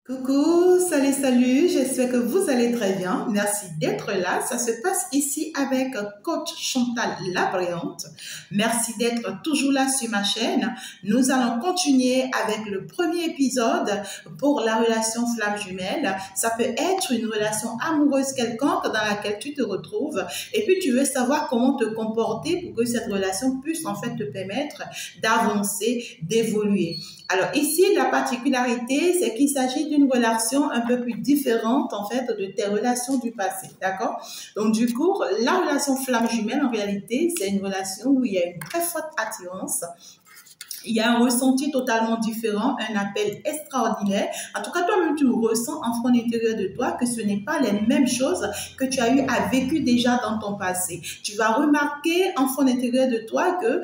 Coucou, salut, salut, j'espère que vous allez très bien. Merci d'être là. Ça se passe ici avec coach Chantal Labriante. Merci d'être toujours là sur ma chaîne. Nous allons continuer avec le premier épisode pour la relation flamme jumelle. Ça peut être une relation amoureuse quelconque dans laquelle tu te retrouves et puis tu veux savoir comment te comporter pour que cette relation puisse en fait te permettre d'avancer, d'évoluer. Alors ici, la particularité, c'est qu'il s'agit d'une relation un peu plus différente en fait de tes relations du passé, d'accord? Donc du coup, la relation flamme jumelle, en réalité, c'est une relation où il y a une très forte attirance. Il y a un ressenti totalement différent, un appel extraordinaire. En tout cas, toi-même, tu ressens en fond intérieur de toi que ce n'est pas les mêmes choses que tu as eu à vécu déjà dans ton passé. Tu vas remarquer en fond intérieur de toi que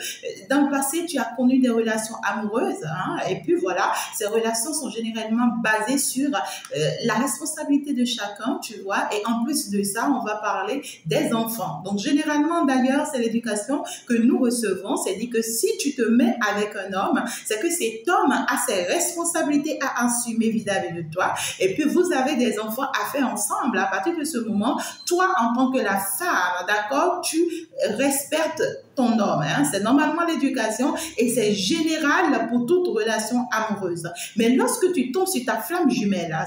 dans le passé, tu as connu des relations amoureuses. Et puis voilà, ces relations sont généralement basées sur la responsabilité de chacun, tu vois. Et en plus de ça, on va parler des enfants. Donc généralement, d'ailleurs, c'est l'éducation que nous recevons. C'est-à-dire que si tu te mets avec un homme, c'est que cet homme a ses responsabilités à assumer vis-à-vis de toi. Et puis, vous avez des enfants à faire ensemble. À partir de ce moment, toi, en tant que la femme, d'accord, tu respectes ton homme. C'est normalement l'éducation et c'est général pour toute relation amoureuse. Mais lorsque tu tombes sur ta flamme jumelle,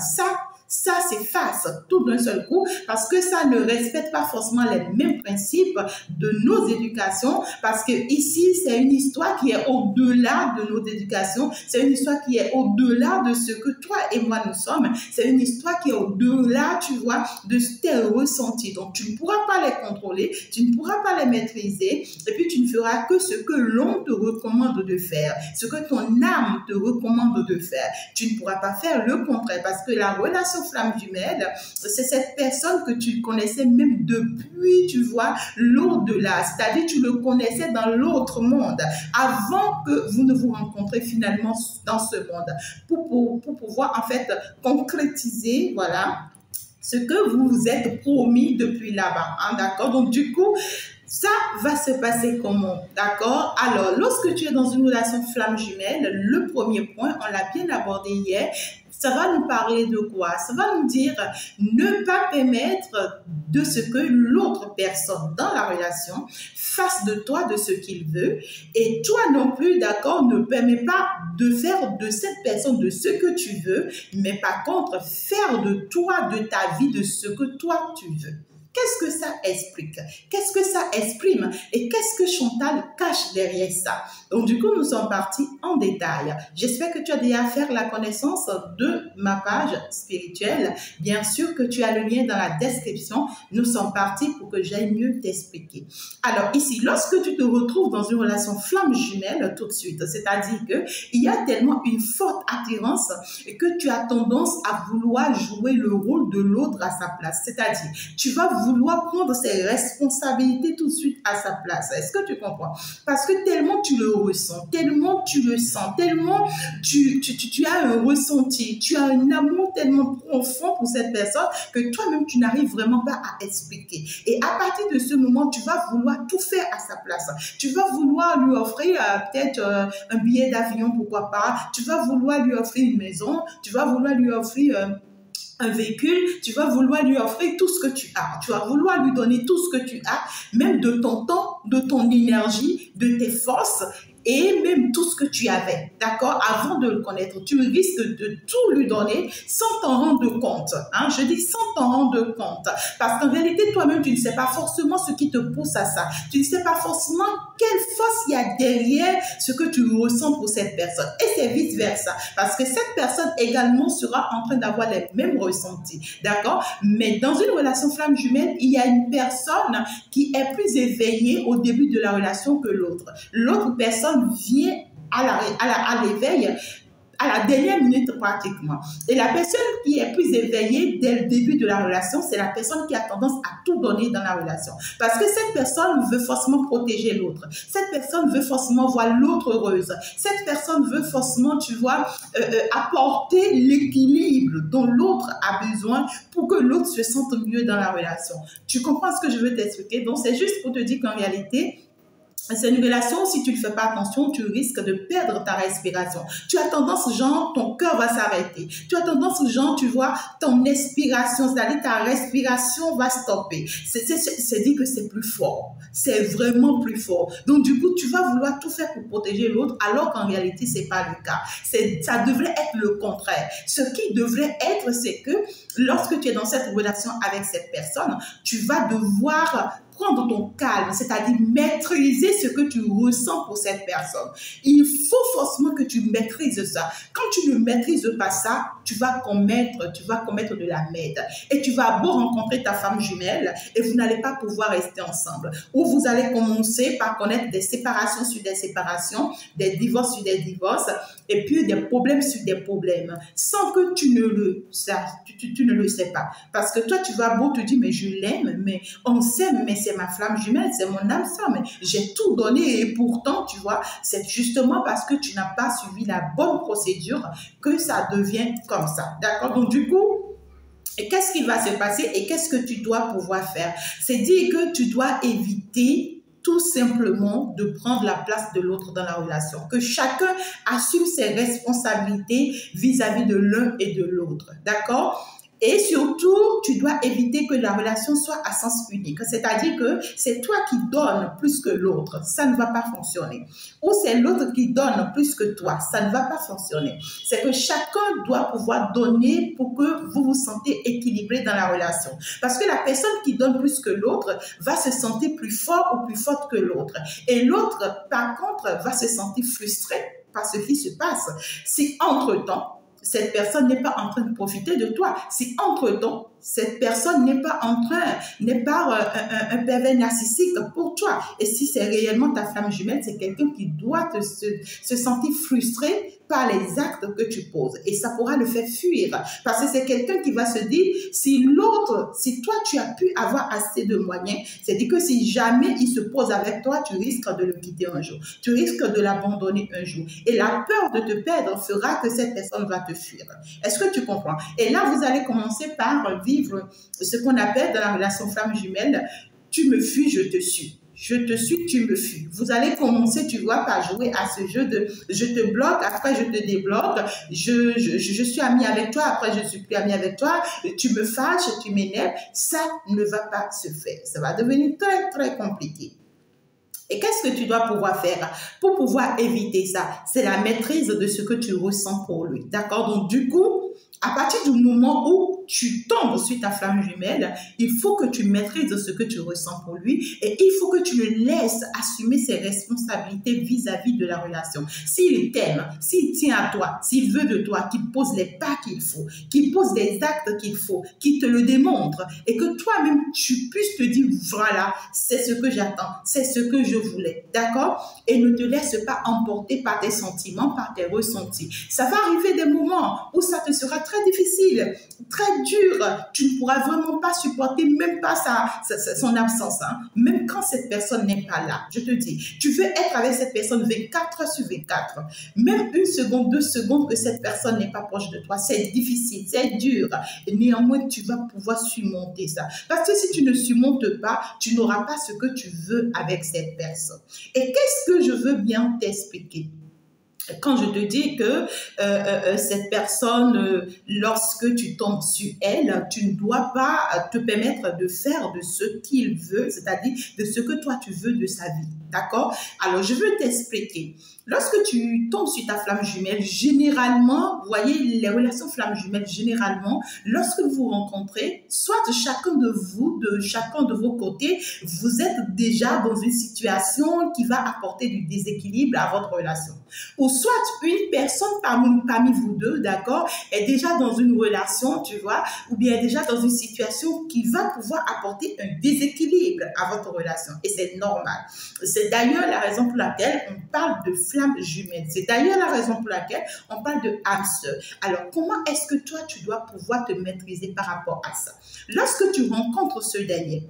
ça s'efface tout d'un seul coup parce que ça ne respecte pas forcément les mêmes principes de nos éducations parce que ici, c'est une histoire qui est au-delà de nos éducations. C'est une histoire qui est au-delà de ce que toi et moi nous sommes. C'est une histoire qui est au-delà, tu vois, de tes ressentis. Donc, tu ne pourras pas les contrôler, tu ne pourras pas les maîtriser et puis tu ne feras que ce que l'on te recommande de faire, ce que ton âme te recommande de faire. Tu ne pourras pas faire le contraire parce que la relation flamme jumelle, c'est cette personne que tu connaissais même depuis, tu vois, l'au-delà. C'est-à-dire, tu le connaissais dans l'autre monde avant que vous ne vous rencontrez finalement dans ce monde pour pouvoir en fait concrétiser, voilà, ce que vous vous êtes promis depuis là-bas. D'accord? Donc, du coup, ça va se passer comment? D'accord? Alors, lorsque tu es dans une relation flamme jumelle, le premier point, on l'a bien abordé hier, ça va nous parler de quoi? Ça va nous dire ne pas permettre de ce que l'autre personne dans la relation fasse de toi de ce qu'il veut et toi non plus, d'accord, ne permet pas de faire de cette personne de ce que tu veux, mais par contre, faire de toi, de ta vie, de ce que toi tu veux. Qu'est-ce que ça explique? Qu'est-ce que ça exprime? Et qu'est-ce que Chantal cache derrière ça? Donc, du coup, nous sommes partis en détail. J'espère que tu as déjà fait la connaissance de ma page spirituelle. Bien sûr que tu as le lien dans la description. Nous sommes partis pour que j'aille mieux t'expliquer. Alors, ici, lorsque tu te retrouves dans une relation flamme jumelle tout de suite, c'est-à-dire qu'il y a tellement une forte attirance que tu as tendance à vouloir jouer le rôle de l'autre à sa place. C'est-à-dire, tu vas vouloir prendre ses responsabilités tout de suite à sa place. Est-ce que tu comprends? Parce que tellement tu le ressens, tellement tu le sens, tellement tu as un ressenti, tu as un amour tellement profond pour cette personne que toi-même tu n'arrives vraiment pas à expliquer. Et à partir de ce moment, tu vas vouloir tout faire à sa place. Tu vas vouloir lui offrir peut-être un billet d'avion, pourquoi pas. Tu vas vouloir lui offrir une maison, tu vas vouloir lui offrir un véhicule, tu vas vouloir lui offrir tout ce que tu as. Tu vas vouloir lui donner tout ce que tu as, même de ton temps, de ton énergie, de tes forces et même tout ce que tu avais, d'accord, avant de le connaître. Tu risques de tout lui donner sans t'en rendre compte. Je dis sans t'en rendre compte. Parce qu'en réalité, toi-même, tu ne sais pas forcément ce qui te pousse à ça. Tu ne sais pas forcément quelle force il y a derrière ce que tu ressens pour cette personne. Et c'est vice-versa. Parce que cette personne également sera en train d'avoir les mêmes ressentis. D'accord? Mais dans une relation flamme jumelle, il y a une personne qui est plus éveillée au début de la relation que l'autre. L'autre personne vient à l'éveil à la dernière minute pratiquement. Et la personne qui est plus éveillée dès le début de la relation, c'est la personne qui a tendance à tout donner dans la relation. Parce que cette personne veut forcément protéger l'autre. Cette personne veut forcément voir l'autre heureuse. Cette personne veut forcément, tu vois, apporter l'équilibre dont l'autre a besoin pour que l'autre se sente mieux dans la relation. Tu comprends ce que je veux t'expliquer? Donc, c'est juste pour te dire qu'en réalité, C'est une relation, si tu ne fais pas attention, tu risques de perdre ta respiration. Tu as tendance, genre, ton cœur va s'arrêter. Tu as tendance, genre, tu vois, ton expiration, c'est-à-dire ta respiration va stopper. C'est dit que c'est plus fort. C'est vraiment plus fort. Donc, du coup, tu vas vouloir tout faire pour protéger l'autre, alors qu'en réalité, c'est pas le cas. Ça devrait être le contraire. Ce qui devrait être, c'est que lorsque tu es dans cette relation avec cette personne, tu vas devoir prendre ton calme, c'est-à-dire maîtriser ce que tu ressens pour cette personne. Il faut forcément que tu maîtrises ça. Quand tu ne maîtrises pas ça, tu vas commettre de la merde. Et tu vas beau rencontrer ta femme jumelle et vous n'allez pas pouvoir rester ensemble. Ou vous allez commencer par connaître des séparations sur des séparations, des divorces sur des divorces, et puis des problèmes sur des problèmes, sans que tu ne le sais pas. Parce que toi, tu vas beau te dire, mais je l'aime, mais on s'aime, mais c'est ma flamme jumelle, c'est mon âme sœur, mais j'ai tout donné et pourtant, tu vois, c'est justement parce que tu n'as pas suivi la bonne procédure que ça devient comme ça. D'accord? Donc, du coup, et qu'est-ce qui va se passer et qu'est-ce que tu dois pouvoir faire? C'est dire que tu dois éviter tout simplement de prendre la place de l'autre dans la relation. Que chacun assume ses responsabilités vis-à-vis de l'un et de l'autre. D'accord? Et surtout, tu dois éviter que la relation soit à sens unique. C'est-à-dire que c'est toi qui donnes plus que l'autre. Ça ne va pas fonctionner. Ou c'est l'autre qui donne plus que toi. Ça ne va pas fonctionner. C'est que chacun doit pouvoir donner pour que vous vous sentez équilibré dans la relation. Parce que la personne qui donne plus que l'autre va se sentir plus fort ou plus forte que l'autre. Et l'autre, par contre, va se sentir frustré par ce qui se passe. Si entre-temps, cette personne n'est pas en train de profiter de toi. Si entre-temps, cette personne n'est pas un pervers narcissique pour toi. Et si c'est réellement ta flamme jumelle, c'est quelqu'un qui doit se sentir frustré par les actes que tu poses. Et ça pourra le faire fuir. Parce que c'est quelqu'un qui va se dire, si toi tu as pu avoir assez de moyens, c'est-à-dire que si jamais il se pose avec toi, tu risques de le quitter un jour. Tu risques de l'abandonner un jour. Et la peur de te perdre fera que cette personne va te fuir. Est-ce que tu comprends? Et là, vous allez commencer par vivre ce qu'on appelle dans la relation flamme jumelle, tu me fuis, je te suis. Je te suis, tu me fuis. Vous allez commencer, tu vois, par jouer à ce jeu de je te bloque, après je te débloque, je suis ami avec toi, après je suis plus ami avec toi, tu me fâches, tu m'énerves. Ça ne va pas se faire. Ça va devenir très, très compliqué. Et qu'est-ce que tu dois pouvoir faire pour pouvoir éviter ça? C'est la maîtrise de ce que tu ressens pour lui. D'accord? Donc, du coup, à partir du moment où tu tombes sur ta flamme jumelle, il faut que tu maîtrises ce que tu ressens pour lui et il faut que tu le laisses assumer ses responsabilités vis-à-vis de la relation. S'il t'aime, s'il tient à toi, s'il veut de toi, qu'il pose les pas qu'il faut, qu'il pose les actes qu'il faut, qu'il te le démontre et que toi-même tu puisses te dire voilà, c'est ce que j'attends, c'est ce que je voulais. D'accord? Et ne te laisse pas emporter par tes sentiments, par tes ressentis. Ça va arriver des moments où ça te sera très difficile, très dur. Tu ne pourras vraiment pas supporter même pas son absence. Hein. Même quand cette personne n'est pas là. Je te dis, tu veux être avec cette personne 24 heures sur 24. Même une seconde, 2 secondes que cette personne n'est pas proche de toi. C'est difficile, c'est dur. Et néanmoins, tu vas pouvoir surmonter ça. Parce que si tu ne surmontes pas, tu n'auras pas ce que tu veux avec cette personne. Et qu'est-ce que je veux bien t'expliquer? Quand je te dis que cette personne, lorsque tu tombes sur elle, tu ne dois pas te permettre de faire de ce qu'il veut, c'est-à-dire de ce que toi tu veux de sa vie. D'accord? Alors, je veux t'expliquer. Lorsque tu tombes sur ta flamme jumelle, généralement, vous voyez, les relations flamme jumelle, généralement, lorsque vous vous rencontrez, soit chacun de vos côtés, vous êtes déjà dans une situation qui va apporter du déséquilibre à votre relation. Ou soit une personne parmi vous deux, d'accord, est déjà dans une relation, tu vois, ou bien déjà dans une situation qui va pouvoir apporter un déséquilibre à votre relation. Et c'est normal. C'est d'ailleurs la raison pour laquelle on parle de flamme jumelle. C'est d'ailleurs la raison pour laquelle on parle de âme sœur. Alors, comment est-ce que toi, tu dois pouvoir te maîtriser par rapport à ça? Lorsque tu rencontres ce dernier,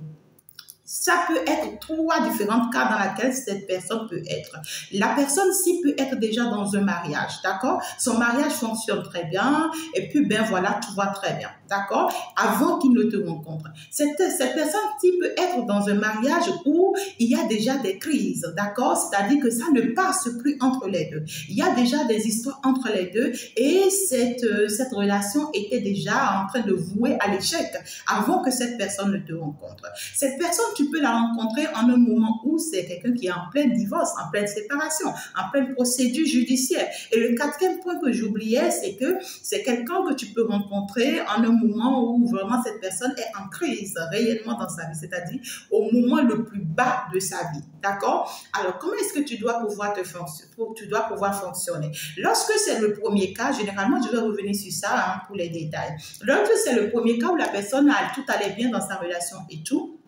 Ça peut être trois différents cas dans lesquels cette personne peut être. La personne-ci peut être déjà dans un mariage, d'accord? Son mariage fonctionne très bien et puis, ben voilà, tout va très bien, d'accord? Avant qu'il ne te rencontre. Cette personne-ci peut être dans un mariage où il y a déjà des crises, d'accord? C'est-à-dire que ça ne passe plus entre les deux. Il y a déjà des histoires entre les deux et cette relation était déjà en train de vouer à l'échec avant que cette personne ne te rencontre. Cette personne, tu peux la rencontrer en un moment où c'est quelqu'un qui est en plein divorce, en pleine séparation, en pleine procédure judiciaire. Et le quatrième point que j'oubliais, c'est que c'est quelqu'un que tu peux rencontrer en un moment où vraiment cette personne est en crise réellement dans sa vie, c'est-à-dire au moment le plus bas de sa vie. D'accord? Alors, comment est-ce que tu dois pouvoir fonctionner? Lorsque c'est le premier cas, généralement, je vais revenir sur ça pour les détails. Lorsque c'est le premier cas où la personne tout allait bien dans sa relation et tout,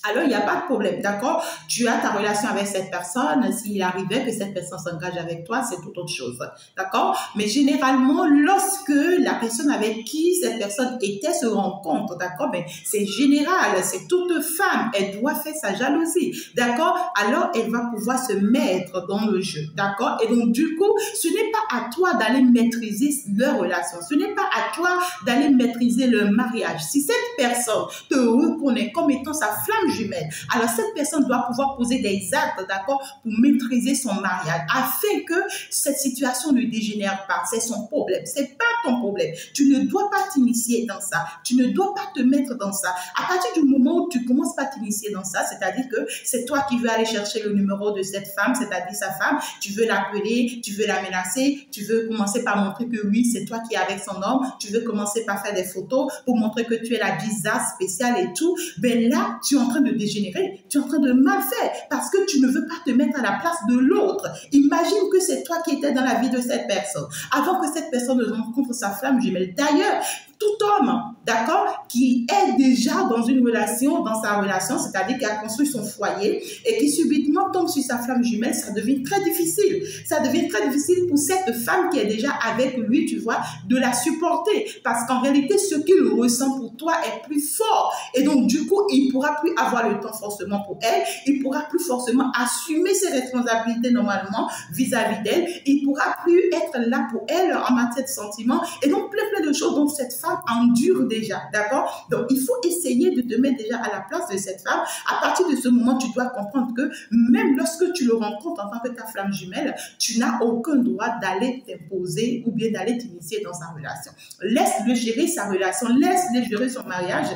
alors il n'y a pas de problème, d'accord? Tu as ta relation avec cette personne, s'il arrivait que cette personne s'engage avec toi, c'est tout autre chose, d'accord? Mais généralement, lorsque la personne avec qui cette personne était se rencontre, d'accord? Ben, c'est général, c'est toute femme, elle doit faire sa jalousie, d'accord? Alors elle va pouvoir se mettre dans le jeu, d'accord? Et donc du coup, ce n'est pas à toi d'aller maîtriser leur relation, ce n'est pas à toi d'aller maîtriser leur mariage. Si cette personne te reconnaît comme étant sa flamme jumelle, alors cette personne doit pouvoir poser des actes, d'accord, pour maîtriser son mariage, afin que cette situation ne dégénère pas. C'est son problème, c'est pas ton problème. Tu ne dois pas t'initier dans ça, tu ne dois pas te mettre dans ça. À partir du moment où tu commences pas à t'initier dans ça, c'est-à-dire que c'est toi qui veux aller chercher le numéro de cette femme, c'est-à-dire sa femme, tu veux l'appeler, tu veux la menacer, tu veux commencer par montrer que oui, c'est toi qui es avec son homme, tu veux commencer par faire des photos pour montrer que tu es la bizarre spéciale et tout, ben là, tu es en train de dégénérer, tu es en train de mal faire parce que tu ne veux pas te mettre à la place de l'autre. Imagine que c'est toi qui étais dans la vie de cette personne avant que cette personne ne rencontre sa flamme jumelle. D'ailleurs, tout homme, d'accord, qui est déjà dans une relation, dans sa relation, c'est-à-dire qui a construit son foyer et qui subitement tombe sur sa flamme jumelle, ça devient très difficile. Ça devient très difficile pour cette femme qui est déjà avec lui, tu vois, de la supporter. Parce qu'en réalité, ce qu'il ressent pour toi est plus fort. Et donc, du coup, il ne pourra plus avoir le temps forcément pour elle. Il ne pourra plus forcément assumer ses responsabilités normalement vis-à-vis d'elle. Il ne pourra plus être là pour elle en matière de sentiments. Et donc, plein de choses dont cette femme endure déjà, d'accord? Donc, il faut essayer de te mettre déjà à la place de cette femme. À partir de ce moment, tu dois comprendre que même lorsque tu le rencontres en tant que ta flamme jumelle, tu n'as aucun droit d'aller t'imposer ou bien d'aller t'initier dans sa relation. Laisse-le gérer sa relation, laisse-le gérer son mariage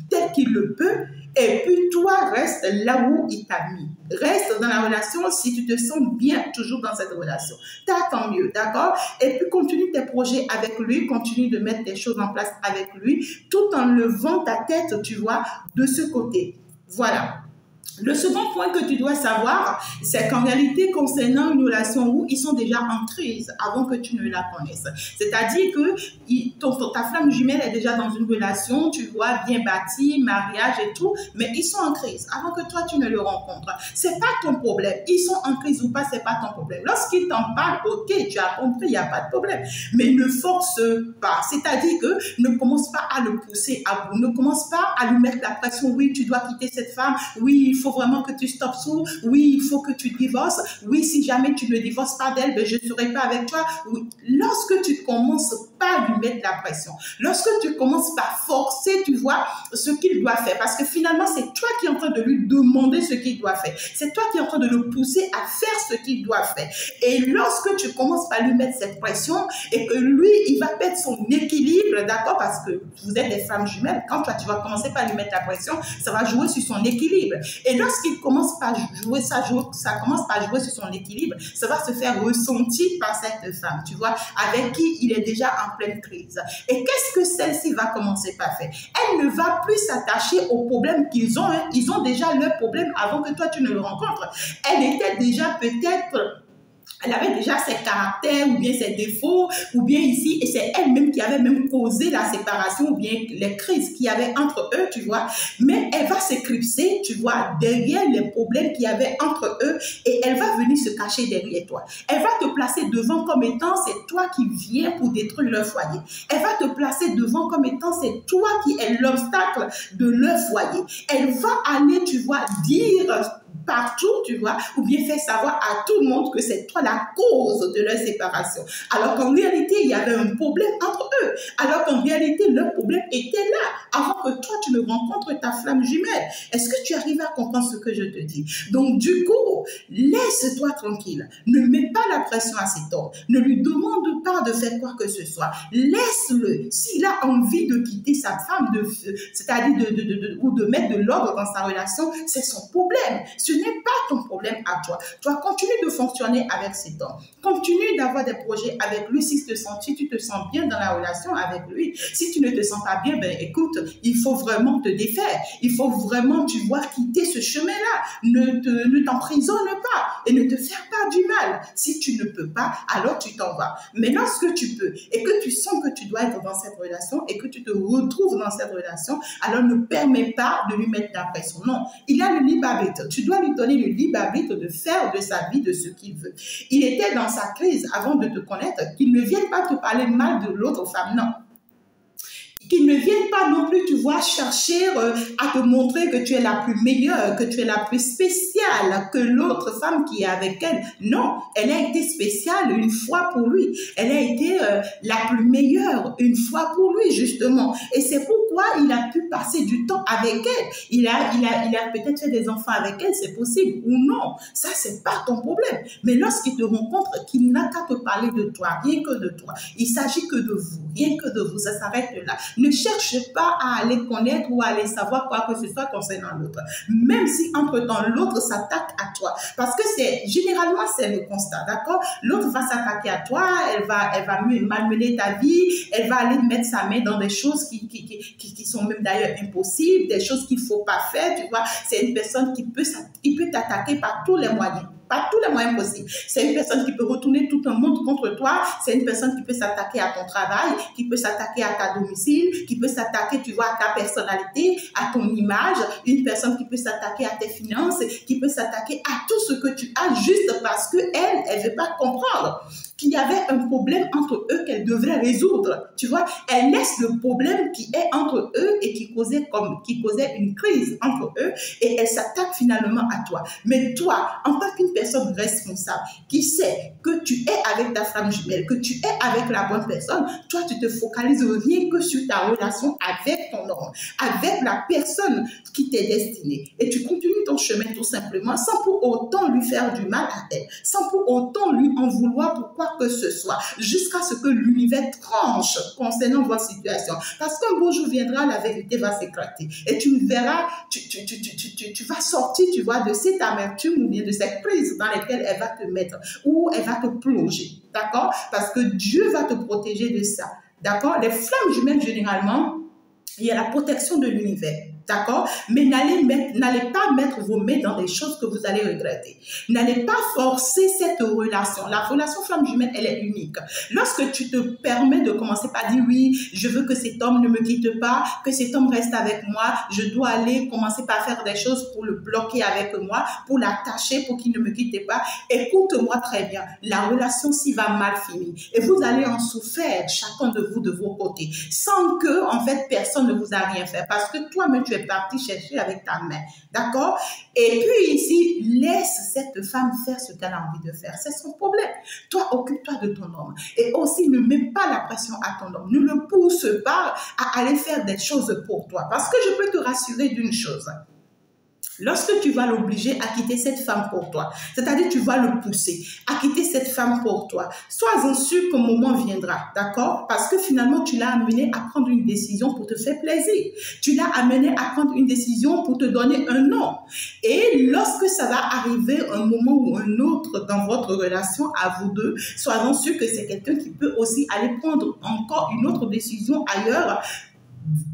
tel qu'il le peut. Et puis, toi, reste là où il t'a mis. Reste dans la relation si tu te sens bien toujours dans cette relation. Tant mieux, d'accord? Et puis, continue tes projets avec lui, continue de mettre des choses en place avec lui, tout en levant ta tête, tu vois, de ce côté. Voilà. Le second point que tu dois savoir, c'est qu'en réalité, concernant une relation où ils sont déjà en crise avant que tu ne la connaisses. C'est-à-dire que ta flamme jumelle est déjà dans une relation, tu vois, bien bâtie, mariage et tout, mais ils sont en crise avant que toi, tu ne le rencontres. C'est pas ton problème. Ils sont en crise ou pas, c'est pas ton problème. Lorsqu'ils t'en parlent, ok, tu as compris, il n'y a pas de problème. Mais ne force pas. C'est-à-dire que ne commence pas à le pousser à bout. Ne commence pas à lui mettre la pression. Oui, tu dois quitter cette femme. Oui, il faut vraiment que tu stoppes tout. Oui, il faut que tu divorces. Oui, si jamais tu ne divorces pas d'elle, ben, je ne serai pas avec toi. Oui. Lorsque tu commences pas à lui mettre la pression, lorsque tu commences par forcer, tu vois, ce qu'il doit faire, parce que finalement, c'est toi qui es en train de lui demander ce qu'il doit faire. C'est toi qui es en train de le pousser à faire ce qu'il doit faire. Et lorsque tu commences par lui mettre cette pression et que lui, il va perdre son équilibre, d'accord, parce que vous êtes des femmes jumelles, quand toi, tu vas commencer par lui mettre la pression, ça va jouer sur son équilibre. Et lorsqu'il commence par jouer ça commence par jouer sur son équilibre, ça va se faire ressentir par cette femme, tu vois, avec qui il est déjà en pleine crise. Et qu'est-ce que celle-ci va commencer par faire? Elle ne va plus s'attacher aux problèmes qu'ils ont. Ils ont déjà leurs problèmes avant que toi, tu ne le rencontres. Elle était déjà peut-être Elle avait déjà ses caractères ou bien ses défauts ou bien ici, et c'est elle-même qui avait même causé la séparation ou bien les crises qu'il y avait entre eux, tu vois. Mais elle va s'éclipser, tu vois, derrière les problèmes qu'il y avait entre eux et elle va venir se cacher derrière toi. Elle va te placer devant comme étant c'est toi qui viens pour détruire leur foyer. Elle va te placer devant comme étant c'est toi qui es l'obstacle de leur foyer. Elle va aller, tu vois, dire partout, tu vois, ou bien faire savoir à tout le monde que c'est toi la cause de leur séparation. Alors qu'en réalité, il y avait un problème entre eux. Alors qu'en réalité, leur problème était là avant que toi, tu ne rencontres ta flamme jumelle. Est-ce que tu arrives à comprendre ce que je te dis? Donc, du coup, laisse-toi tranquille. Ne mets pas la pression à cet homme. Ne lui demande pas de faire quoi que ce soit. Laisse-le. S'il a envie de quitter sa femme, c'est-à-dire ou de mettre de l'ordre dans sa relation, c'est son problème. Ce n'est pas ton problème à toi. Toi, continue de fonctionner avec cet homme. Continue d'avoir des projets avec lui si tu te sens bien dans la relation avec lui. Si tu ne te sens pas bien, ben écoute, il faut vraiment te défaire. Il faut vraiment, tu vois, quitter ce chemin-là. Ne t'emprisonne pas et ne te faire pas du mal. Si tu ne peux pas, alors tu t'en vas. Mais lorsque tu peux et que tu sens que tu dois être dans cette relation et que tu te retrouves dans cette relation, alors ne permets pas de lui mettre la pression. Non, il a le libre arbitre. Tu dois lui donner le libre arbitre de faire de sa vie de ce qu'il veut. Il était dans sa crise avant de te connaître, qu'il ne vienne pas te parler mal de l'autre femme, non. Qu'ils ne viennent pas non plus, tu vois, chercher à te montrer que tu es la plus meilleure, que tu es la plus spéciale que l'autre femme qui est avec elle. Non, elle a été spéciale une fois pour lui. Elle a été la plus meilleure une fois pour lui, justement. Et c'est pourquoi il a pu passer du temps avec elle. Il a peut-être fait des enfants avec elle, c'est possible ou non. Ça, c'est pas ton problème. Mais lorsqu'il te rencontre, qu'il n'a qu'à te parler de toi, rien que de toi. Il s'agit que de vous, rien que de vous. Ça s'arrête là. Ne cherche pas à aller connaître ou à aller savoir quoi que ce soit concernant l'autre. Même si entre-temps, l'autre s'attaque à toi. Parce que généralement, c'est le constat, d'accord? L'autre va s'attaquer à toi, elle va malmener ta vie, elle va aller mettre sa main dans des choses qui sont même d'ailleurs impossibles, des choses qu'il ne faut pas faire, tu vois. C'est une personne qui peut t'attaquer par tous les moyens. Pas tous les moyens possibles. C'est une personne qui peut retourner tout un monde contre toi. C'est une personne qui peut s'attaquer à ton travail, qui peut s'attaquer à ta domicile, qui peut s'attaquer, tu vois, à ta personnalité, à ton image. Une personne qui peut s'attaquer à tes finances, qui peut s'attaquer à tout ce que tu as juste parce que elle veut pas comprendre qu'il y avait un problème entre eux qu'elle devrait résoudre. Tu vois, elle laisse le problème qui est entre eux et qui causait une crise entre eux et elle s'attaque finalement à toi. Mais toi, en tant qu'une personne responsable qui sait que tu es avec ta flamme jumelle, que tu es avec la bonne personne, toi, tu te focalises rien que sur ta relation avec ton homme, avec la personne qui t'est destinée. Et tu continues ton chemin tout simplement sans pour autant lui faire du mal à elle, sans pour autant lui en vouloir pour quoi que ce soit, jusqu'à ce que l'univers tranche concernant votre situation. Parce qu'un beau jour viendra, la vérité va s'éclater. Et tu verras, tu vas sortir, tu vois, de cette amertume ou bien de cette crise dans laquelle elle va te mettre, ou elle va te plonger. D'accord? Parce que Dieu va te protéger de ça. D'accord? Les flammes jumelles, généralement, il y a la protection de l'univers. D'accord? Mais n'allez pas mettre vos mains dans des choses que vous allez regretter. N'allez pas forcer cette relation. La relation flamme jumelle, elle est unique. Lorsque tu te permets de commencer par dire oui, je veux que cet homme ne me quitte pas, que cet homme reste avec moi, je dois aller commencer par faire des choses pour le bloquer avec moi, pour l'attacher, pour qu'il ne me quitte pas. Écoute-moi très bien. La relation s'y va mal finir. Et vous allez en souffrir, chacun de vous, de vos côtés, sans que, en fait, personne ne vous a rien fait. Parce que toi-même, tu es parti chercher avec ta main. D'accord? Et puis ici, laisse cette femme faire ce qu'elle a envie de faire. C'est son problème. Toi, occupe-toi de ton homme. Et aussi, ne mets pas la pression à ton homme. Ne le pousse pas à aller faire des choses pour toi. Parce que je peux te rassurer d'une chose. Lorsque tu vas l'obliger à quitter cette femme pour toi, c'est-à-dire tu vas le pousser à quitter cette femme pour toi, sois-en sûr qu'un moment viendra, d'accord? Parce que finalement, tu l'as amené à prendre une décision pour te faire plaisir. Tu l'as amené à prendre une décision pour te donner un nom. Et lorsque ça va arriver un moment ou un autre dans votre relation à vous deux, sois-en sûr que c'est quelqu'un qui peut aussi aller prendre encore une autre décision ailleurs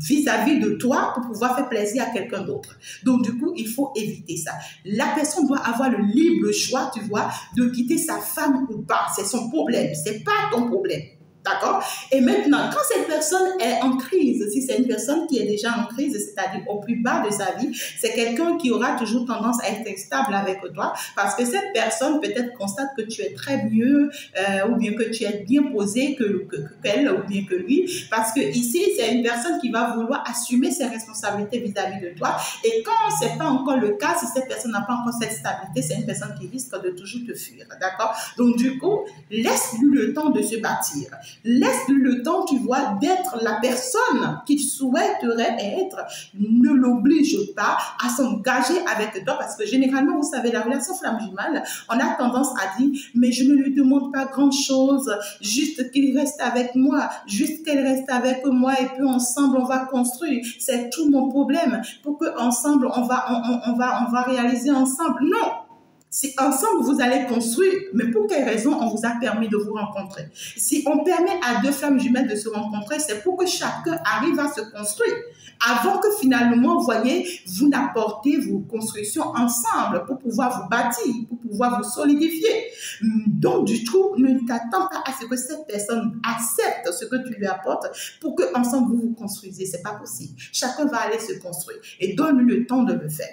vis-à-vis de toi pour pouvoir faire plaisir à quelqu'un d'autre. Donc, du coup, il faut éviter ça. La personne doit avoir le libre choix, tu vois, de quitter sa femme ou pas. C'est son problème, c'est pas ton problème. D'accord? Et maintenant, quand cette personne est en crise, si c'est une personne qui est déjà en crise, c'est-à-dire au plus bas de sa vie, c'est quelqu'un qui aura toujours tendance à être instable avec toi parce que cette personne peut-être constate que tu es très mieux ou bien que tu es bien posé qu'elle ou bien que lui. Parce que ici, c'est une personne qui va vouloir assumer ses responsabilités vis-à-vis de toi. Et quand ce n'est pas encore le cas, si cette personne n'a pas encore cette stabilité, c'est une personne qui risque de toujours te fuir. D'accord? Donc, du coup, laisse-lui le temps de se bâtir. Laisse-lui le temps, tu vois, d'être la personne qu'il souhaiterait être. Ne l'oblige pas à s'engager avec toi parce que généralement, vous savez, la relation flamme jumelle, on a tendance à dire, mais je ne lui demande pas grand-chose, juste qu'il reste avec moi, juste qu'elle reste avec moi et puis ensemble, on va construire. C'est tout mon problème pour que ensemble, on va réaliser ensemble. Non! Si ensemble vous allez construire, mais pour quelle raison on vous a permis de vous rencontrer? Si on permet à deux flammes jumelles de se rencontrer, c'est pour que chacun arrive à se construire. Avant que finalement, vous voyez, vous n'apportez vos constructions ensemble pour pouvoir vous bâtir, pour pouvoir vous solidifier. Donc, du coup, ne t'attends pas à ce que cette personne accepte ce que tu lui apportes pour que ensemble vous vous construisez. C'est pas possible. Chacun va aller se construire et donne-lui le temps de le faire.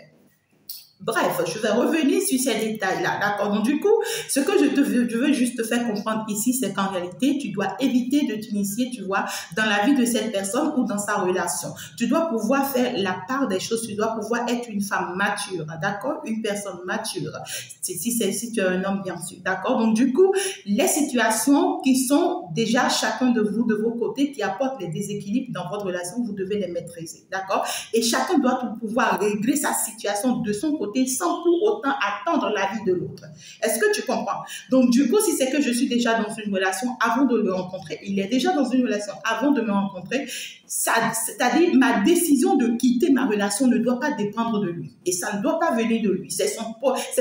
Bref, je vais revenir sur ces détails-là, d'accord? Donc, du coup, ce que je veux juste te faire comprendre ici, c'est qu'en réalité, tu dois éviter de t'initier, tu vois, dans la vie de cette personne ou dans sa relation. Tu dois pouvoir faire la part des choses, tu dois pouvoir être une femme mature, d'accord? Une personne mature, si tu es un homme, bien sûr, d'accord? Donc, du coup, les situations qui sont déjà chacun de vous, de vos côtés, qui apportent les déséquilibres dans votre relation, vous devez les maîtriser, d'accord? Et chacun doit pouvoir régler sa situation de son côté sans pour autant attendre l'avis de l'autre. Est-ce que tu comprends? Donc, du coup, si c'est que je suis déjà dans une relation avant de le rencontrer, il est déjà dans une relation avant de me rencontrer, c'est-à-dire ma décision de quitter ma relation ne doit pas dépendre de lui. Et ça ne doit pas venir de lui. C'est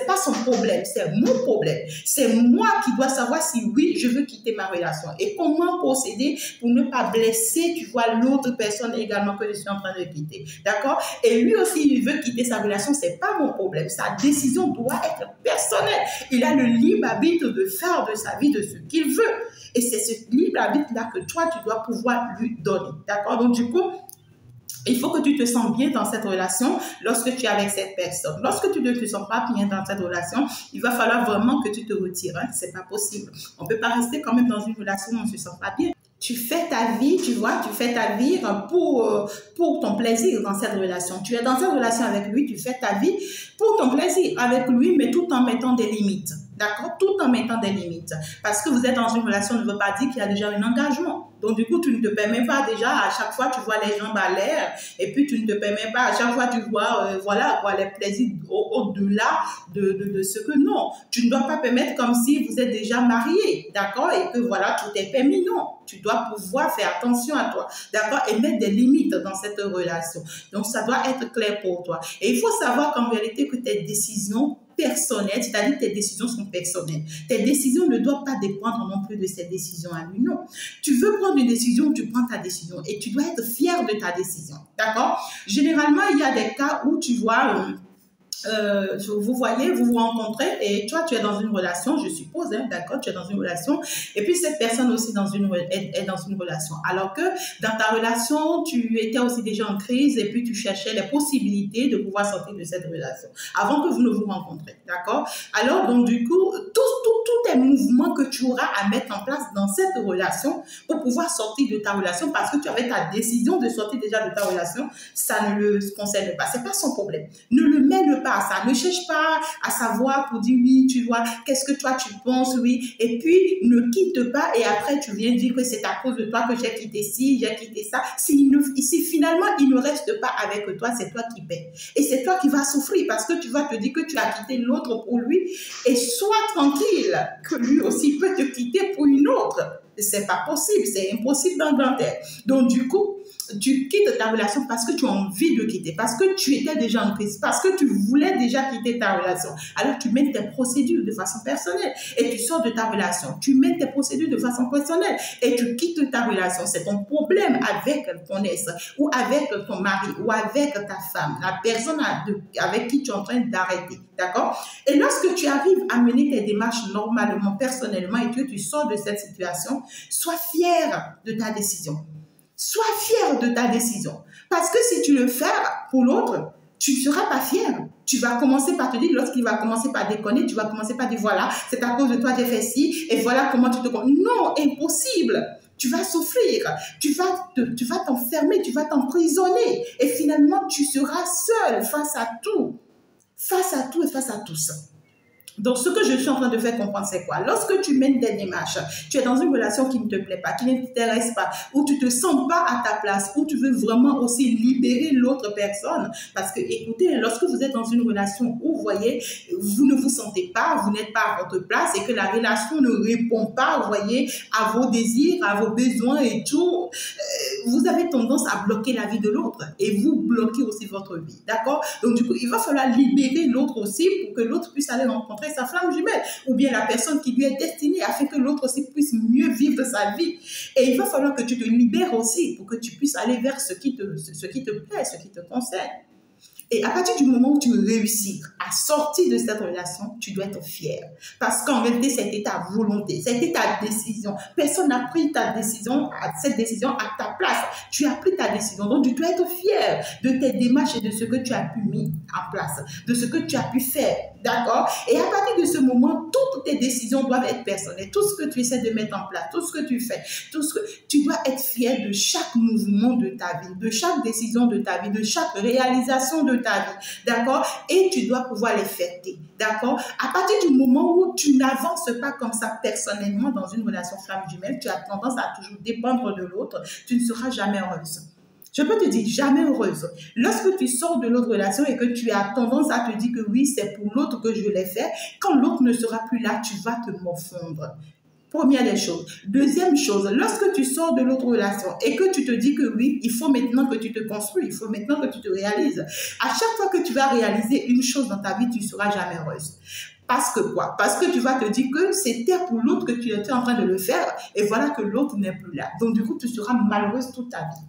pas son problème, c'est mon problème. C'est moi qui dois savoir si oui, je veux quitter ma relation. Et comment procéder pour ne pas blesser, tu vois, l'autre personne également que je suis en train de quitter. D'accord? Et lui aussi, il veut quitter sa relation, c'est pas mon problème. Sa décision doit être personnelle. Il a le libre arbitre de faire de sa vie de ce qu'il veut. Et c'est ce libre arbitre-là que toi, tu dois pouvoir lui donner. D'accord? Donc, du coup, il faut que tu te sens bien dans cette relation lorsque tu es avec cette personne. Lorsque tu ne te sens pas bien dans cette relation, il va falloir vraiment que tu te retires. Hein? C'est pas possible. On ne peut pas rester quand même dans une relation où on ne se sent pas bien. Tu fais ta vie, tu vois, tu fais ta vie pour ton plaisir dans cette relation. Tu es dans cette relation avec lui, tu fais ta vie pour ton plaisir avec lui, mais tout en mettant des limites. D'accord? Tout en mettant des limites. Parce que vous êtes dans une relation ne veut pas dire qu'il y a déjà un engagement. Donc, du coup, tu ne te permets pas déjà, à chaque fois, tu vois les jambes à l'air, et puis tu ne te permets pas, à chaque fois, tu vois, voilà, quoi, les plaisirs au-delà de ce que non. Tu ne dois pas permettre comme si vous êtes déjà marié, d'accord, et que voilà, tout est permis. Non, tu dois pouvoir faire attention à toi, d'accord, et mettre des limites dans cette relation. Donc, ça doit être clair pour toi. Et il faut savoir qu'en réalité, que tes décisions personnelles, c'est-à-dire tes décisions sont personnelles. Tes décisions ne doivent pas dépendre non plus de ces décisions à lui, non. Tu veux prendre une décision, tu prends ta décision et tu dois être fier de ta décision, d'accord? Généralement, il y a des cas où tu vois... vous voyez, vous vous rencontrez et toi, tu es dans une relation, je suppose, hein, d'accord, tu es dans une relation et puis cette personne aussi est dans une relation. Alors que dans ta relation, tu étais aussi déjà en crise et puis tu cherchais les possibilités de pouvoir sortir de cette relation avant que vous ne vous rencontrez, d'accord? Alors, donc, du coup, tous les mouvements que tu auras à mettre en place dans cette relation pour pouvoir sortir de ta relation parce que tu avais ta décision de sortir déjà de ta relation, ça ne le concerne pas. C'est pas son problème. Ne le mêle pas à ça. Ne cherche pas à savoir pour dire oui, tu vois, qu'est-ce que toi tu penses, oui. Et puis, ne quitte pas et après tu viens dire que c'est à cause de toi que j'ai quitté ci, j'ai quitté ça. Si finalement il ne reste pas avec toi, c'est toi qui paies. Et c'est toi qui vas souffrir parce que tu vas te dire que tu as quitté l'autre pour lui et sois tranquille que lui aussi peut te quitter pour une autre. C'est pas possible, c'est impossible dans le grand air. Donc, du coup, tu quittes ta relation parce que tu as envie de quitter, parce que tu étais déjà en crise, parce que tu voulais déjà quitter ta relation. Alors tu mènes tes procédures de façon personnelle et tu sors de ta relation. Tu mènes tes procédures de façon personnelle et tu quittes ta relation. C'est ton problème avec ton ex ou avec ton mari ou avec ta femme, la personne avec qui tu es en train d'arrêter. D'accord? Et lorsque tu arrives à mener tes démarches normalement, personnellement et que tu sors de cette situation, sois fier de ta décision. Sois fier de ta décision. Parce que si tu le fais pour l'autre, tu ne seras pas fier. Tu vas commencer par te dire, lorsqu'il va commencer par déconner, tu vas commencer par dire, voilà, c'est à cause de toi j'ai fait ci, et voilà comment tu te... Non, impossible. Tu vas souffrir, tu vas t'enfermer, tu vas t'emprisonner. Et finalement, tu seras seul face à tout. Face à tout et face à tous. Donc, ce que je suis en train de faire comprendre, c'est quoi? Lorsque tu mènes des démarches, tu es dans une relation qui ne te plaît pas, qui ne t'intéresse pas, où tu ne te sens pas à ta place, où tu veux vraiment aussi libérer l'autre personne. Parce que, écoutez, lorsque vous êtes dans une relation où, vous voyez, vous ne vous sentez pas, vous n'êtes pas à votre place et que la relation ne répond pas, vous voyez, à vos désirs, à vos besoins et tout, vous avez tendance à bloquer la vie de l'autre et vous bloquez aussi votre vie. D'accord? Donc, du coup, il va falloir libérer l'autre aussi pour que l'autre puisse aller rencontrer sa flamme jumelle ou bien la personne qui lui est destinée afin que l'autre aussi puisse mieux vivre sa vie. Et il va falloir que tu te libères aussi pour que tu puisses aller vers ce qui te plaît, ce qui te concerne. Et à partir du moment où tu réussis à sortir de cette relation, tu dois être fier. Parce qu'en réalité, c'était ta volonté, c'était ta décision. Personne n'a pris cette décision à ta place. Tu as pris ta décision. Donc, tu dois être fier de tes démarches et de ce que tu as pu mettre en place, de ce que tu as pu faire. D'accord? Et à partir de ce moment, toutes tes décisions doivent être personnelles. Tout ce que tu essaies de mettre en place, tout ce que tu fais, tu dois être fier de chaque mouvement de ta vie, de chaque décision de ta vie, de chaque réalisation de ta vie. D'accord? Et tu dois pouvoir les fêter. D'accord? À partir du moment où tu n'avances pas comme ça personnellement dans une relation flamme jumelle, tu as tendance à toujours dépendre de l'autre, tu ne seras jamais heureuse. Je peux te dire, jamais heureuse. Lorsque tu sors de l'autre relation et que tu as tendance à te dire que oui, c'est pour l'autre que je l'ai fait, quand l'autre ne sera plus là, tu vas te morfondre. Première des choses. Deuxième chose, lorsque tu sors de l'autre relation et que tu te dis que oui, il faut maintenant que tu te construis, il faut maintenant que tu te réalises. À chaque fois que tu vas réaliser une chose dans ta vie, tu ne seras jamais heureuse. Parce que quoi? Parce que tu vas te dire que c'était pour l'autre que tu étais en train de le faire et voilà que l'autre n'est plus là. Donc du coup, tu seras malheureuse toute ta vie.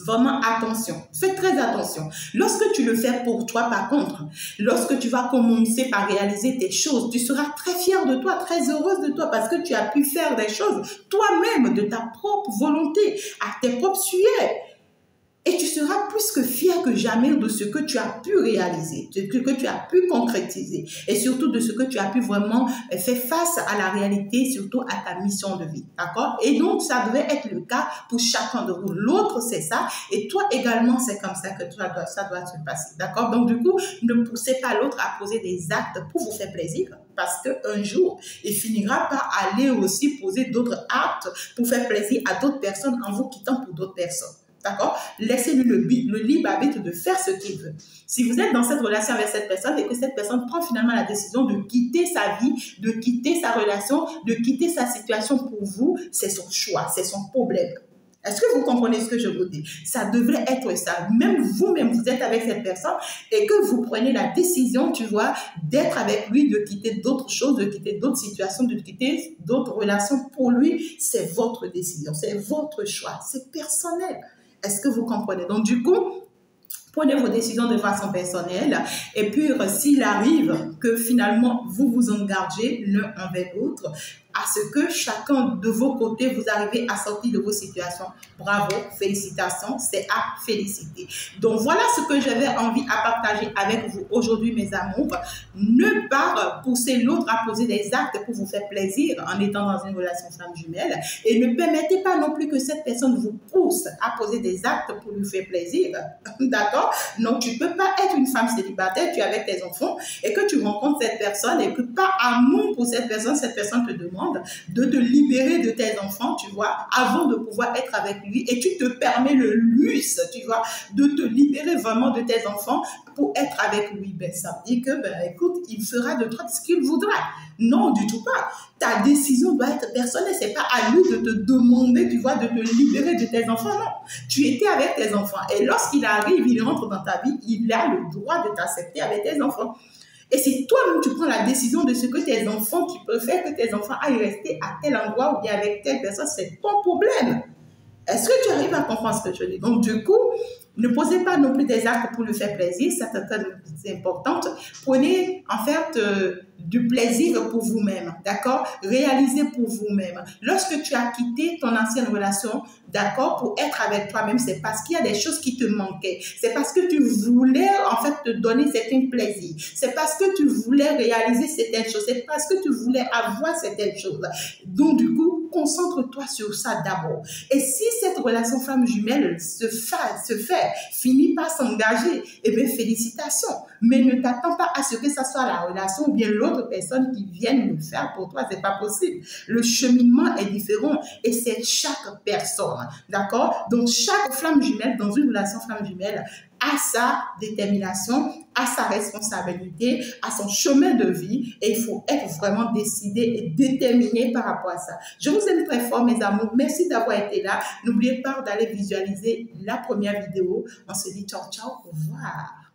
Vraiment, attention. Fais très attention. Lorsque tu le fais pour toi, par contre, lorsque tu vas commencer par réaliser tes choses, tu seras très fière de toi, très heureuse de toi parce que tu as pu faire des choses toi-même de ta propre volonté, à tes propres sueurs. Et tu seras plus que fier que jamais de ce que tu as pu réaliser, de ce que tu as pu concrétiser et surtout de ce que tu as pu vraiment faire face à la réalité, surtout à ta mission de vie. D'accord? Et donc, ça devait être le cas pour chacun de vous. L'autre, c'est ça. Et toi également, c'est comme ça que ça doit se passer. D'accord? Donc, du coup, ne poussez pas l'autre à poser des actes pour vous faire plaisir parce qu'un jour, il finira par aller aussi poser d'autres actes pour faire plaisir à d'autres personnes en vous quittant pour d'autres personnes. D'accord? Laissez-lui le libre arbitre de faire ce qu'il veut. Si vous êtes dans cette relation avec cette personne et que cette personne prend finalement la décision de quitter sa vie, de quitter sa relation, de quitter sa situation pour vous, c'est son choix, c'est son problème. Est-ce que vous comprenez ce que je vous dis? Ça devrait être ça. Même vous-même, vous êtes avec cette personne et que vous prenez la décision, tu vois, d'être avec lui, de quitter d'autres choses, de quitter d'autres situations, de quitter d'autres relations. Pour lui, c'est votre décision, c'est votre choix, c'est personnel. Est-ce que vous comprenez? Donc, du coup, prenez vos décisions de façon personnelle. Et puis, s'il arrive que finalement, vous vous engagez l'un envers l'autre, à ce que chacun de vos côtés, vous arrivez à sortir de vos situations. Bravo, félicitations, c'est à féliciter. Donc, voilà ce que j'avais envie à partager avec vous aujourd'hui, mes amours. Ne pas pousser l'autre à poser des actes pour vous faire plaisir en étant dans une relation flamme jumelle. Et ne permettez pas non plus que cette personne vous pousse à poser des actes pour lui faire plaisir. D'accord? Donc, tu ne peux pas être une femme célibataire, tu es avec tes enfants et que tu rencontres cette personne et que par amour pour cette personne te demande demande de te libérer de tes enfants, tu vois, avant de pouvoir être avec lui, et tu te permets le luxe, tu vois, de te libérer vraiment de tes enfants pour être avec lui, ben ça veut dire que, ben écoute, il fera de toi ce qu'il voudra. Non, du tout pas. Ta décision doit être personnelle. C'est pas à lui de te demander, tu vois, de te libérer de tes enfants. Non. Tu étais avec tes enfants. Et lorsqu'il arrive, il rentre dans ta vie, il a le droit de t'accepter avec tes enfants. Et si toi-même tu prends la décision de ce que tes enfants, tu préfères que tes enfants aillent rester à tel endroit ou bien avec telle personne, c'est ton problème. Est-ce que tu arrives à comprendre ce que je dis? Donc, du coup, ne posez pas non plus des actes pour lui faire plaisir, c'est important. Prenez en fait du plaisir pour vous-même, d'accord? Réalisez pour vous-même. Lorsque tu as quitté ton ancienne relation, d'accord, pour être avec toi-même, c'est parce qu'il y a des choses qui te manquaient. C'est parce que tu voulais en fait te donner certains plaisirs. C'est parce que tu voulais réaliser certaines choses. C'est parce que tu voulais avoir certaines choses. Donc, du coup, concentre-toi sur ça d'abord. Et si cette relation femme jumelle se fait, finit par s'engager, eh bien, félicitations. Mais ne t'attends pas à ce que ça soit la relation ou bien l'autre personne qui vienne le faire pour toi. C'est pas possible. Le cheminement est différent et c'est chaque personne. D'accord? Donc, chaque flamme jumelle, dans une relation flamme jumelle, a sa détermination, a sa responsabilité, a son chemin de vie et il faut être vraiment décidé et déterminé par rapport à ça. Je vous aime très fort, mes amours. Merci d'avoir été là. N'oubliez pas d'aller visualiser la première vidéo. On se dit ciao, ciao, au revoir.